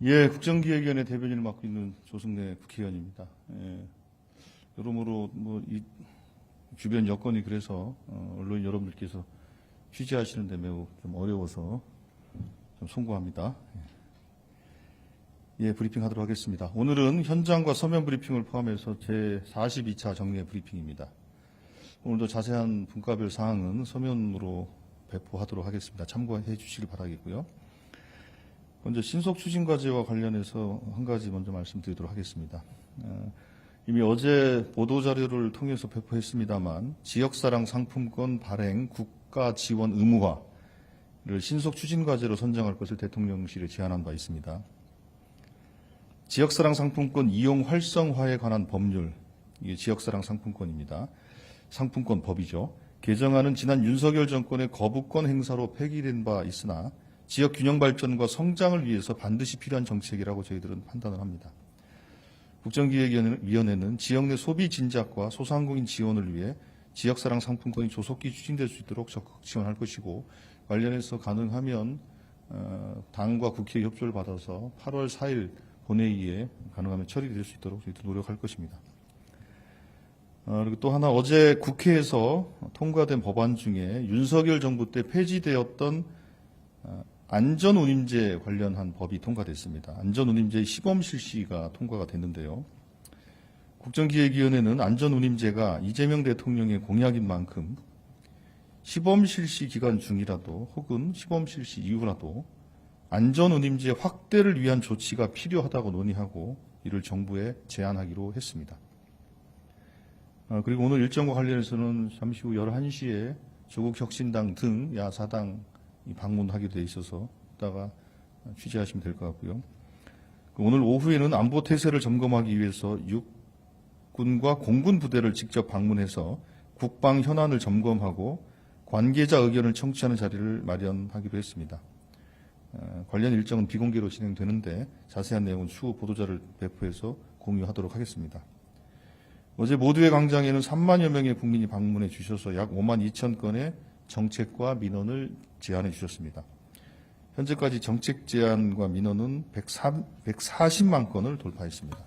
예, 국정기획위원회 대변인을 맡고 있는 조승래 국회의원입니다. 예, 여러모로 이 주변 여건이 그래서 언론인 여러분들께서 취재하시는데 매우 좀 어려워서 좀 송구합니다. 예, 브리핑하도록 하겠습니다. 오늘은 현장과 서면 브리핑을 포함해서 제42차 정례 브리핑입니다. 오늘도 자세한 분과별 사항은 서면으로 배포하도록 하겠습니다. 참고해 주시길 바라겠고요. 먼저 신속 추진 과제와 관련해서 한 가지 먼저 말씀드리도록 하겠습니다. 이미 어제 보도자료를 통해서 배포했습니다만 지역사랑 상품권 발행 국가 지원 의무화를 신속 추진 과제로 선정할 것을 대통령실에 제안한 바 있습니다. 지역사랑 상품권 이용 활성화에 관한 법률, 이게 지역사랑 상품권입니다. 상품권 법이죠. 개정안은 지난 윤석열 정권의 거부권 행사로 폐기된 바 있으나 지역 균형 발전과 성장을 위해서 반드시 필요한 정책이라고 저희들은 판단을 합니다. 국정기획위원회는 지역 내 소비 진작과 소상공인 지원을 위해 지역사랑 상품권이 조속히 추진될 수 있도록 적극 지원할 것이고, 관련해서 가능하면 당과 국회의 협조를 받아서 8월 4일 본회의에 가능하면 처리될 수 있도록 저희들 노력할 것입니다. 그리고 또 하나, 어제 국회에서 통과된 법안 중에 윤석열 정부 때 폐지되었던 안전운임제 관련한 법이 통과됐습니다. 안전운임제의 시범 실시가 통과가 됐는데요. 국정기획위원회는 안전운임제가 이재명 대통령의 공약인 만큼 시범 실시 기간 중이라도 혹은 시범 실시 이후라도 안전운임제 확대를 위한 조치가 필요하다고 논의하고 이를 정부에 제안하기로 했습니다. 그리고 오늘 일정과 관련해서는 잠시 후 11시에 조국혁신당 등 야사당이 방문하게 돼 있어서 이따가 취재하시면 될 것 같고요. 오늘 오후에는 안보 태세를 점검하기 위해서 육군과 공군 부대를 직접 방문해서 국방 현안을 점검하고 관계자 의견을 청취하는 자리를 마련하기로 했습니다. 관련 일정은 비공개로 진행되는데 자세한 내용은 추후 보도자를 배포해서 공유하도록 하겠습니다. 어제 모두의 광장에는 3만여 명의 국민이 방문해 주셔서 약 5만 2천 건의 정책과 민원을 제안해 주셨습니다. 현재까지 정책 제안과 민원은 140만 건을 돌파했습니다.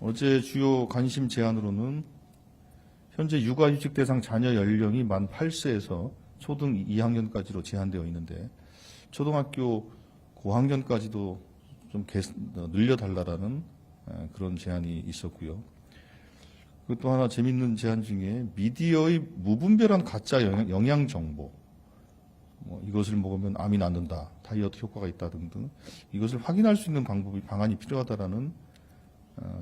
어제 주요 관심 제안으로는 현재 육아휴직 대상 자녀 연령이 만 8세에서 초등 2학년까지로 제한되어 있는데 초등학교 고학년까지도 좀 늘려달라는 그런 제안이 있었고요. 그리고 또 하나 재미있는 제안 중에 미디어의 무분별한 가짜 영양 정보, 이것을 먹으면 암이 낫는다, 다이어트 효과가 있다 등등 이것을 확인할 수 있는 방안이 필요하다라는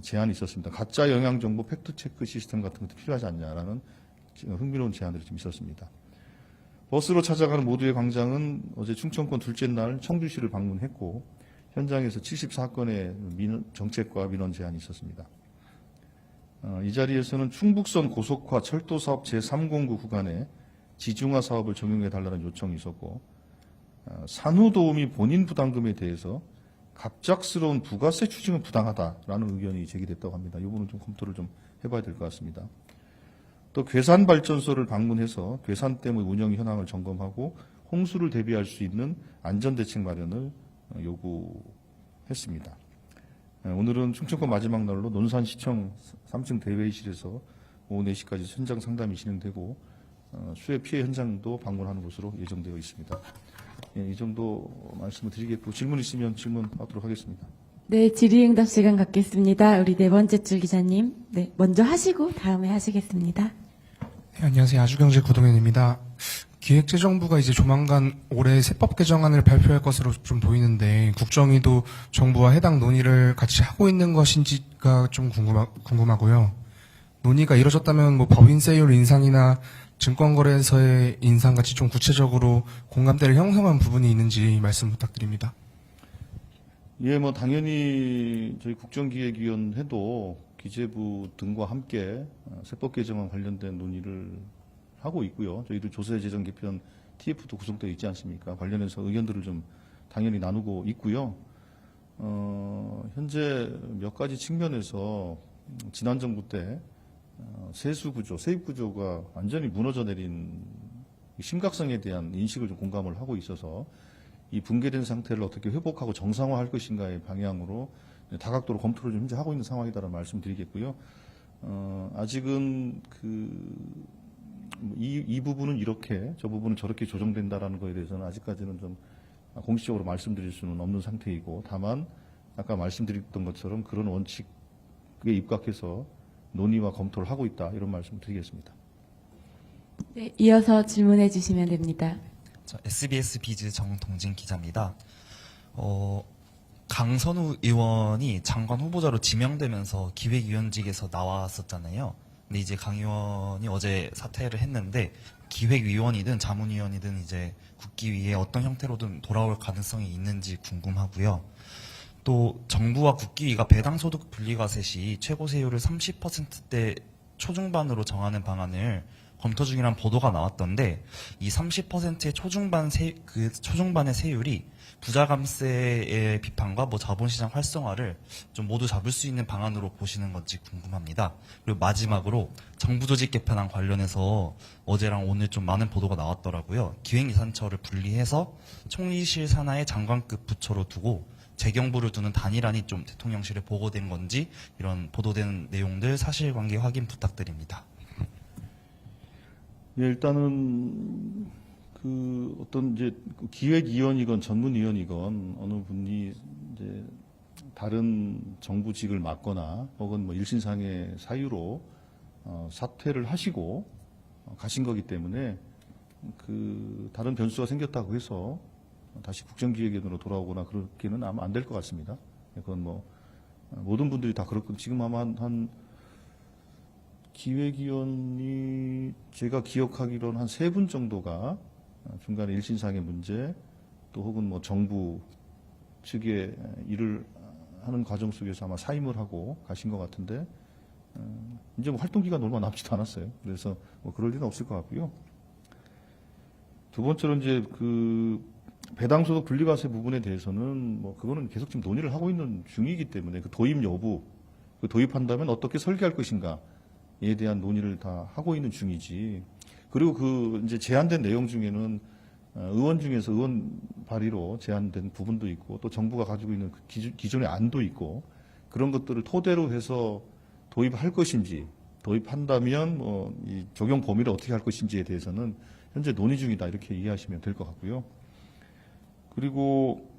제안이 있었습니다. 가짜 영양 정보 팩트 체크 시스템 같은 것도 필요하지 않냐라는 흥미로운 제안들이 좀 있었습니다. 버스로 찾아가는 모두의 광장은 어제 충청권 둘째 날 청주시를 방문했고 현장에서 74건의 정책과 민원 제안이 있었습니다. 이 자리에서는 충북선 고속화 철도사업 제3공구 구간에 지중화 사업을 적용해달라는 요청이 있었고, 산후도우미 본인 부담금에 대해서 갑작스러운 부가세 추징은 부당하다라는 의견이 제기됐다고 합니다. 이 부분은 좀 검토를 좀 해봐야 될 것 같습니다. 또 괴산발전소를 방문해서 괴산댐의 운영 현황을 점검하고 홍수를 대비할 수 있는 안전대책 마련을 요구했습니다. 오늘은 충청권 마지막 날로 논산시청 3층 대회의실에서 오후 4시까지 현장 상담이 진행되고 수해 피해 현장도 방문하는 것으로 예정되어 있습니다. 이 정도 말씀을 드리겠고 질문 있으면 질문하도록 하겠습니다. 네, 질의응답 시간 갖겠습니다. 우리 네 번째 줄 기자님, 네, 먼저 하시고 다음에 하시겠습니다. 네, 안녕하세요. 아주경제 구동현입니다. 기획재정부가 이제 조만간 올해 세법 개정안을 발표할 것으로 좀 보이는데 국정위도 정부와 해당 논의를 같이 하고 있는 것인지가 좀 궁금하고요. 논의가 이루어졌다면 법인세율 인상이나 증권거래소의 인상 같이 좀 구체적으로 공감대를 형성한 부분이 있는지 말씀 부탁드립니다. 예, 당연히 저희 국정기획위원회도 기재부 등과 함께 세법 개정안 관련된 논의를 하고 있고요. 저희도 조세재정 개편 TF도 구성되어 있지 않습니까? 관련해서 의견들을 좀 당연히 나누고 있고요. 현재 몇 가지 측면에서 지난 정부 때 세수구조, 세입구조가 완전히 무너져 내린 심각성에 대한 인식을 좀 공감을 하고 있어서 이 붕괴된 상태를 어떻게 회복하고 정상화할 것인가의 방향으로 다각도로 검토를 좀 현재 하고 있는 상황이다라는 말씀드리겠고요. 아직은 이 부분은 이렇게 저 부분은 저렇게 조정된다라는 거에 대해서는 아직까지는 좀 공식적으로 말씀드릴 수는 없는 상태이고, 다만 아까 말씀드렸던 것처럼 그런 원칙에 입각해서 논의와 검토를 하고 있다, 이런 말씀 드리겠습니다. 네, 이어서 질문해 주시면 됩니다. SBS 비즈 정동진 기자입니다. 강선우 의원이 장관 후보자로 지명되면서 기획위원직에서 나왔었잖아요. 근데 이제 강 의원이 어제 사퇴를 했는데, 기획위원이든 자문위원이든 이제 국기위에 어떤 형태로든 돌아올 가능성이 있는지 궁금하고요. 또 정부와 국기위가 배당소득 분리과세 최고 세율을 30%대 초중반으로 정하는 방안을 검토 중이란 보도가 나왔던데, 이 30%의 초중반의 세율이 부자감세의 비판과 자본시장 활성화를 좀 모두 잡을 수 있는 방안으로 보시는 건지 궁금합니다. 그리고 마지막으로 정부 조직 개편안 관련해서 어제랑 오늘 좀 많은 보도가 나왔더라고요. 기획예산처를 분리해서 총리실 산하의 장관급 부처로 두고 재경부를 두는 단일안이 좀 대통령실에 보고된 건지, 이런 보도된 내용들 사실관계 확인 부탁드립니다. 예, 일단은 어떤 이제 기획위원이건 전문위원이건 어느 분이 이제 다른 정부직을 맡거나 혹은 일신상의 사유로 사퇴를 하시고 가신 거기 때문에 다른 변수가 생겼다고 해서 다시 국정기획위원으로 돌아오거나 그렇게는 아마 안 될 것 같습니다. 그건 모든 분들이 다 그렇고, 지금 아마 한 기획위원이 제가 기억하기로는 한 3분 정도가 중간에 일신상의 문제, 또 혹은 정부 측의 일을 하는 과정 속에서 아마 사임을 하고 가신 것 같은데, 이제 활동 기간 얼마 남지도 않았어요. 그래서 그럴 일은 없을 것 같고요. 두 번째로 이제 배당소득 분리과세 부분에 대해서는 그거는 계속 지금 논의를 하고 있는 중이기 때문에 도입 여부, 도입한다면 어떻게 설계할 것인가에 대한 논의를 다 하고 있는 중이지. 그리고 이제 제안된 내용 중에는 의원 중에서 의원 발의로 제안된 부분도 있고, 또 정부가 가지고 있는 기존의 안도 있고, 그런 것들을 토대로 해서 도입할 것인지, 도입한다면 이 적용 범위를 어떻게 할 것인지에 대해서는 현재 논의 중이다, 이렇게 이해하시면 될 것 같고요. 그리고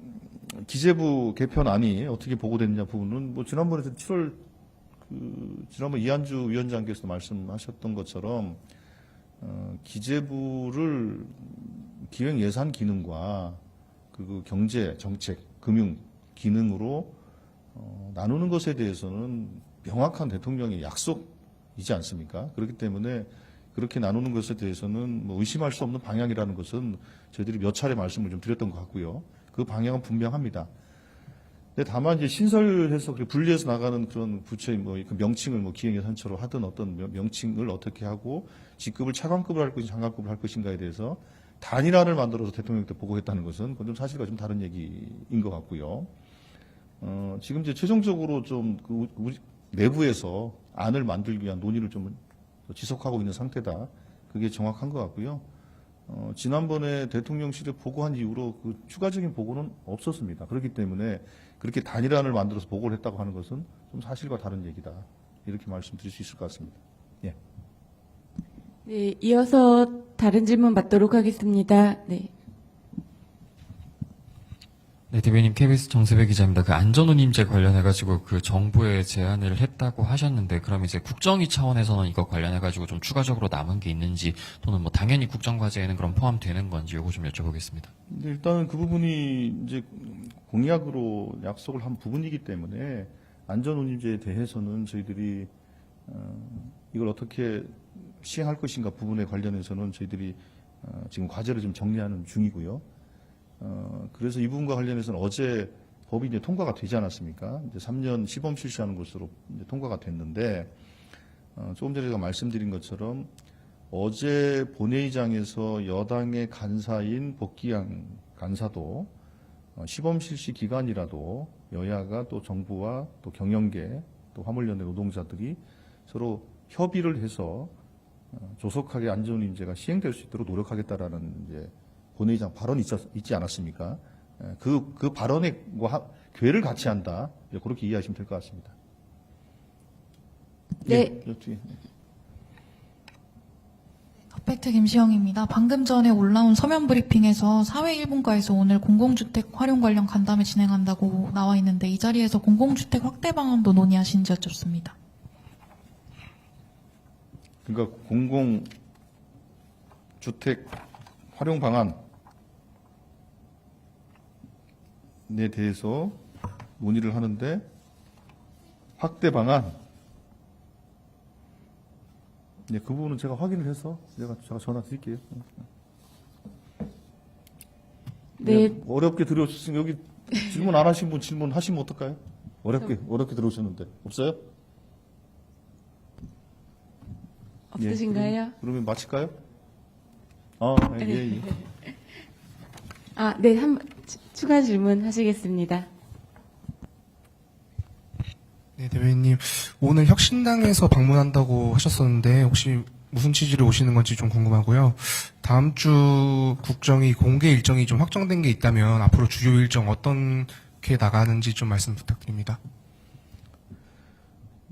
기재부 개편안이 어떻게 보고됐냐 부분은 지난번에 7월 지난번 이한주 위원장께서 말씀하셨던 것처럼 기재부를 기획 예산 기능과 경제 정책 금융 기능으로 나누는 것에 대해서는 명확한 대통령의 약속이지 않습니까? 그렇기 때문에 그렇게 나누는 것에 대해서는 의심할 수 없는 방향이라는 것은 저희들이 몇 차례 말씀을 좀 드렸던 것 같고요. 그 방향은 분명합니다. 근데 다만 이제 신설해서 분리해서 나가는 그런 부처의 그 명칭을 기획예산처로 하든 어떤 명칭을 어떻게 하고 직급을 차관급을 할 것인지 장관급을 할 것인가에 대해서 단일안을 만들어서 대통령한테 보고했다는 것은 그건 좀 사실과 좀 다른 얘기인 것 같고요. 지금 이제 최종적으로 좀 우리 내부에서 안을 만들기 위한 논의를 좀 지속하고 있는 상태다. 그게 정확한 것 같고요. 지난번에 대통령실에 보고한 이후로 추가적인 보고는 없었습니다. 그렇기 때문에 그렇게 단일안을 만들어서 보고를 했다고 하는 것은 좀 사실과 다른 얘기다. 이렇게 말씀드릴 수 있을 것 같습니다. 예. 네, 이어서 다른 질문 받도록 하겠습니다. 네. 네, 대변인 KBS 정세배 기자입니다. 안전운임제 관련해가지고 정부에 제안을 했다고 하셨는데, 그럼 이제 국정위 차원에서는 이거 관련해가지고 좀 추가적으로 남은 게 있는지, 또는 당연히 국정과제에는 그럼 포함되는 건지, 요거 좀 여쭤보겠습니다. 근데 일단은 그 부분이 이제 공약으로 약속을 한 부분이기 때문에 안전운임제에 대해서는 저희들이 이걸 어떻게 시행할 것인가 부분에 관련해서는 저희들이 지금 과제를 좀 정리하는 중이고요. 그래서 이 부분과 관련해서는 어제 법이 이제 통과가 되지 않았습니까? 이제 3년 시범 실시하는 것으로 이제 통과가 됐는데, 조금 전에 제가 말씀드린 것처럼 어제 본회의장에서 여당의 간사인 복귀양 간사도 시범 실시 기간이라도 여야가 또 정부와 또 경영계 또 화물연대 노동자들이 서로 협의를 해서 조속하게 안전운임제가 시행될 수 있도록 노력하겠다라는 이제 본회의장 발언이 있지 않았습니까? 그 발언에 뭐 괴를 같이 한다. 그렇게 이해하시면 될 것 같습니다. 네. 예, 뒤에. 덕팩트 김시영입니다. 방금 전에 올라온 서면 브리핑에서 사회 1분과에서 오늘 공공주택 활용 관련 간담회 진행한다고 나와 있는데 이 자리에서 공공주택 확대 방안도 논의하신지 여쭙습니다. 그러니까 공공주택 활용 방안에 대해서 논의를 하는데 확대 방안, 네, 그 부분은 제가 확인을 해서 제가 전화 드릴게요. 네. 어렵게 들어오셨으면 여기 질문 안 하신 분 질문하시면 어떨까요? 어렵게 들어오셨는데 없어요? 없으신가요? 예, 그러면 마칠까요? 예. 아, 네. 추가 질문 하시겠습니다. 네, 대변인님. 오늘 혁신당에서 방문한다고 하셨었는데 혹시 무슨 취지로 오시는 건지 좀 궁금하고요. 다음 주 국정이 공개 일정이 좀 확정된 게 있다면 앞으로 주요 일정 어떻게 나가는지 좀 말씀 부탁드립니다.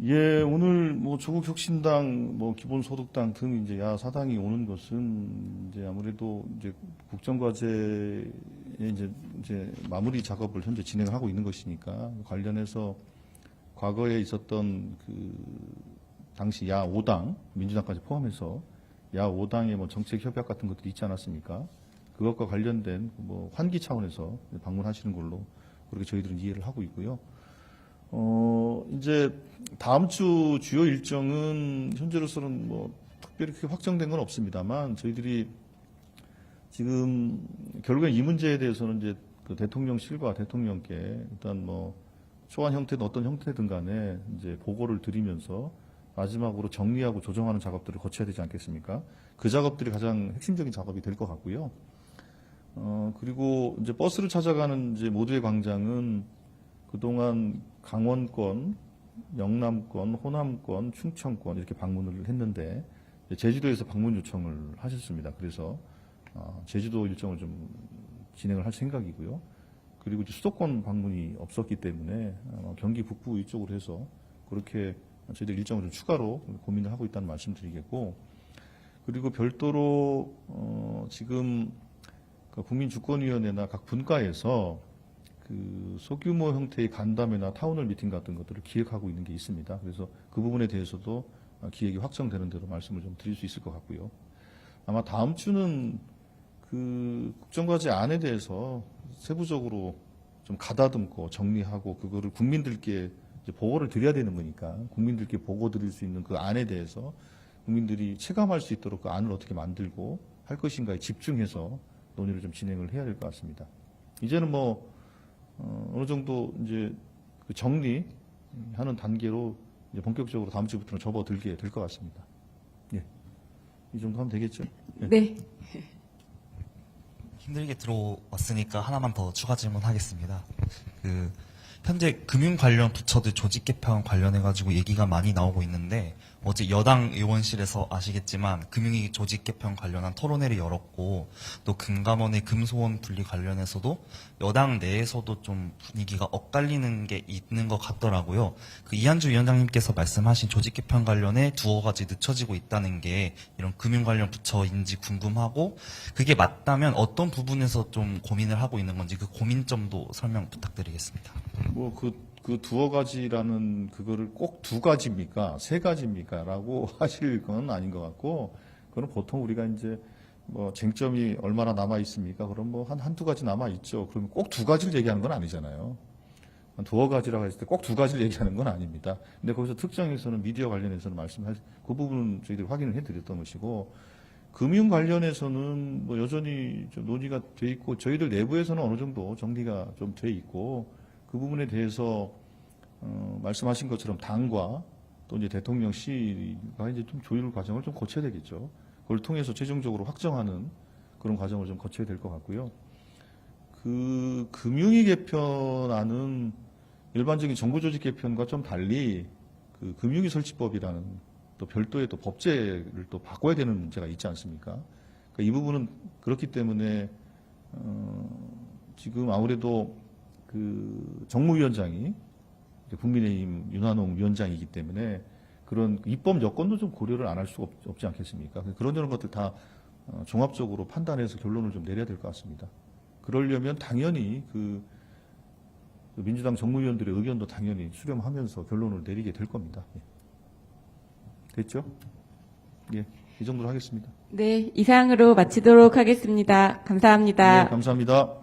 예, 오늘 뭐 조국혁신당, 뭐 기본소득당 등 이제 야사당이 오는 것은 이제 아무래도 이제 국정과제에 이제 마무리 작업을 현재 진행을 하고 있는 것이니까 관련해서 과거에 있었던 그 당시 야 5당, 민주당까지 포함해서 야 5당의 뭐 정책 협약 같은 것들이 있지 않았습니까? 그것과 관련된 뭐 환기 차원에서 방문하시는 걸로 그렇게 저희들은 이해를 하고 있고요. 이제 다음 주 주요 일정은 현재로서는 뭐 특별히 그렇게 확정된 건 없습니다만 저희들이 지금 결국엔 이 문제에 대해서는 이제 그 대통령실과 대통령께 일단 뭐 초안 형태든 어떤 형태든 간에 이제 보고를 드리면서 마지막으로 정리하고 조정하는 작업들을 거쳐야 되지 않겠습니까? 그 작업들이 가장 핵심적인 작업이 될 것 같고요. 그리고 이제 버스를 찾아가는 이제 모두의 광장은 그동안 강원권, 영남권, 호남권, 충청권 이렇게 방문을 했는데 제주도에서 방문 요청을 하셨습니다. 그래서 제주도 일정을 좀 진행을 할 생각이고요. 그리고 이제 수도권 방문이 없었기 때문에 경기 북부 이쪽으로 해서 그렇게 저희들 일정을 좀 추가로 고민을 하고 있다는 말씀드리겠고, 그리고 별도로 지금 그 국민주권위원회나 각 분과에서 그 소규모 형태의 간담회나 타운홀 미팅 같은 것들을 기획하고 있는 게 있습니다. 그래서 그 부분에 대해서도 기획이 확정되는 대로 말씀을 좀 드릴 수 있을 것 같고요. 아마 다음 주는 그 국정과제 안에 대해서 세부적으로 좀 가다듬고 정리하고 그거를 국민들께 이제 보고를 드려야 되는 거니까 국민들께 보고 드릴 수 있는 그 안에 대해서 국민들이 체감할 수 있도록 그 안을 어떻게 만들고 할 것인가에 집중해서 논의를 좀 진행을 해야 될 것 같습니다. 이제는 뭐 어느 정도 이제 그 정리하는 단계로 이제 본격적으로 다음 주부터는 접어들게 될 것 같습니다. 예, 이 정도 하면 되겠죠? 예. 네. 힘들게 들어왔으니까 하나만 더 추가 질문하겠습니다. 현재 금융 관련 부처들 조직 개편 관련해가지고 얘기가 많이 나오고 있는데 어제 여당 의원실에서 아시겠지만 금융위 조직 개편 관련한 토론회를 열었고 또 금감원의 금소원 분리 관련해서도 여당 내에서도 좀 분위기가 엇갈리는 게 있는 것 같더라고요. 그 이한주 위원장님께서 말씀하신 조직 개편 관련해 두어 가지 늦춰지고 있다는 게 이런 금융 관련 부처인지 궁금하고 그게 맞다면 어떤 부분에서 좀 고민을 하고 있는 건지 그 고민점도 설명 부탁드리겠습니다. 뭐 그 두어 가지라는 그거를 꼭 두 가지입니까? 세 가지입니까? 라고 하실 건 아닌 것 같고, 그건 보통 우리가 이제 뭐 쟁점이 얼마나 남아 있습니까? 그럼 뭐 한두 가지 남아 있죠. 그러면 꼭 두 가지를 얘기하는 건 아니잖아요. 한 두어 가지라고 했을 때 꼭 두 가지를 얘기하는 건 아닙니다. 근데 거기서 특정해서는 미디어 관련해서는 그 부분은 저희들이 확인을 해드렸던 것이고, 금융 관련해서는 뭐 여전히 좀 논의가 돼 있고, 저희들 내부에서는 어느 정도 정리가 좀 돼 있고, 그 부분에 대해서 말씀하신 것처럼 당과 또 이제 대통령실과 이제 좀 조율 과정을 좀 거쳐야 되겠죠. 그걸 통해서 최종적으로 확정하는 그런 과정을 좀 거쳐야 될 것 같고요. 그 금융위 개편안은 일반적인 정부 조직 개편과 좀 달리 그 금융위 설치법이라는 또 별도의 또 법제를 또 바꿔야 되는 문제가 있지 않습니까? 그러니까 이 부분은 그렇기 때문에 지금 아무래도 그 정무위원장이 이제 국민의힘 윤한홍 위원장이기 때문에 그런 입법 여건도 좀 고려를 안 할 수가 없지 않겠습니까? 그런 것들 다 종합적으로 판단해서 결론을 좀 내려야 될 것 같습니다. 그러려면 당연히 그 민주당 정무위원들의 의견도 당연히 수렴하면서 결론을 내리게 될 겁니다. 예. 됐죠? 예, 이 정도로 하겠습니다. 네, 이상으로 마치도록 하겠습니다. 감사합니다. 네, 감사합니다.